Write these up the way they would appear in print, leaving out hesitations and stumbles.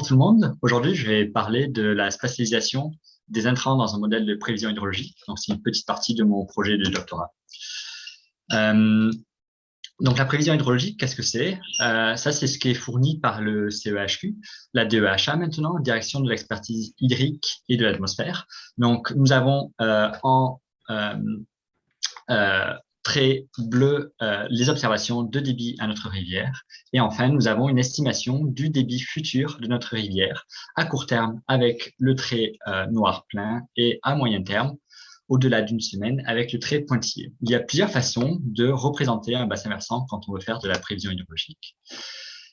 Bonjour tout le monde. Aujourd'hui, je vais parler de la spatialisation des intrants dans un modèle de prévision hydrologique. Donc, c'est une petite partie de mon projet de doctorat. Euh, donc, la prévision hydrologique, qu'est-ce que c'est? Ça, c'est ce qui est fourni par le CEHQ, la DEHA maintenant, Direction de l'expertise hydrique et de l'atmosphère. Donc, nous avons euh, euh, trait bleu les observations de débit à notre rivière. Et enfin, nous avons une estimation du débit futur de notre rivière à court terme avec le trait noir plein et à moyen terme, au-delà d'une semaine, avec le trait pointillé. Il y a plusieurs façons de représenter un bassin versant quand on veut faire de la prévision hydrologique.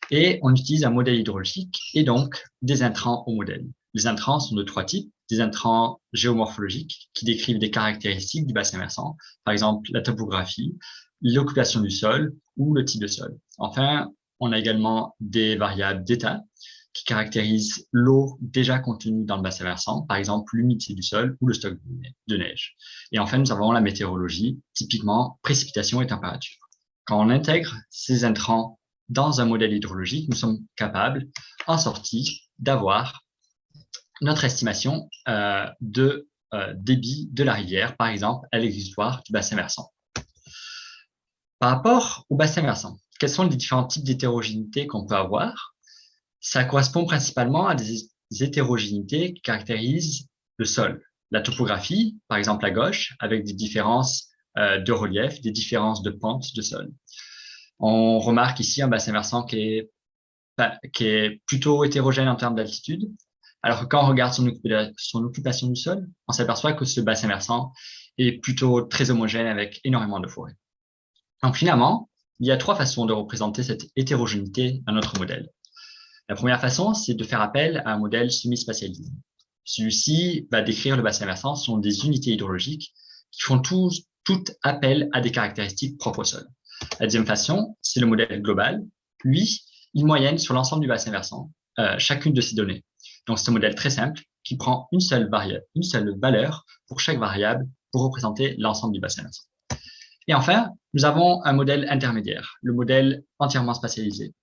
Et on utilise un modèle hydrologique et donc des intrants au modèle. Les intrants sont de trois types. Des intrants géomorphologiques qui décrivent des caractéristiques du bassin versant, par exemple la topographie, l'occupation du sol ou le type de sol. Enfin, on a également des variables d'état qui caractérisent l'eau déjà contenue dans le bassin versant, par exemple l'humidité du sol ou le stock de neige. Et enfin, nous avons la météorologie, typiquement précipitations et température. Quand on intègre ces intrants dans un modèle hydrologique, nous sommes capables, en sortie, d'avoir notre estimation de débit de la rivière, par exemple à l'exutoire du bassin versant. Par rapport au bassin versant, quels sont les différents types d'hétérogénéité qu'on peut avoir? Ça correspond principalement à des hétérogénéités qui caractérisent le sol. La topographie, par exemple à gauche, avec des différences de relief, des différences de pente de sol. On remarque ici un bassin versant qui est plutôt hétérogène en termes d'altitude, alors que quand on regarde son occupation du sol, on s'aperçoit que ce bassin versant est plutôt très homogène avec énormément de forêts. Donc finalement, il y a trois façons de représenter cette hétérogénéité dans notre modèle. La première façon, c'est de faire appel à un modèle semi-spatialisé. Celui-ci va décrire le bassin versant selon des unités hydrologiques qui font tout appel à des caractéristiques propres au sol. La deuxième façon, c'est le modèle global. Lui, il moyenne sur l'ensemble du bassin versant chacune de ces données. Donc, c'est un modèle très simple qui prend une seule valeur pour chaque variable pour représenter l'ensemble du bassin versant. Et enfin, nous avons un modèle intermédiaire, le modèle entièrement spatialisé,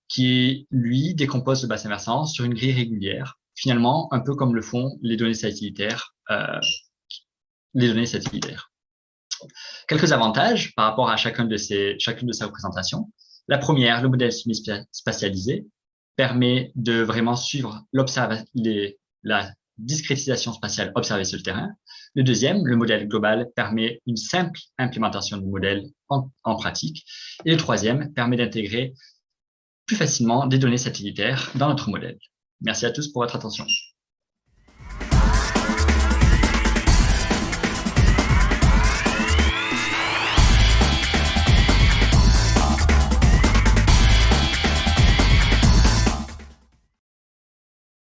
qui, lui, décompose le bassin versant sur une grille régulière, finalement, un peu comme le font les données satellitaires. Quelques avantages par rapport à chacune de ces représentations. La première, le modèle semi-spatialisé, permet de vraiment suivre la discrétisation spatiale observée sur le terrain. Le deuxième, le modèle global, permet une simple implémentation du modèle en pratique. Et le troisième permet d'intégrer plus facilement des données satellitaires dans notre modèle. Merci à tous pour votre attention.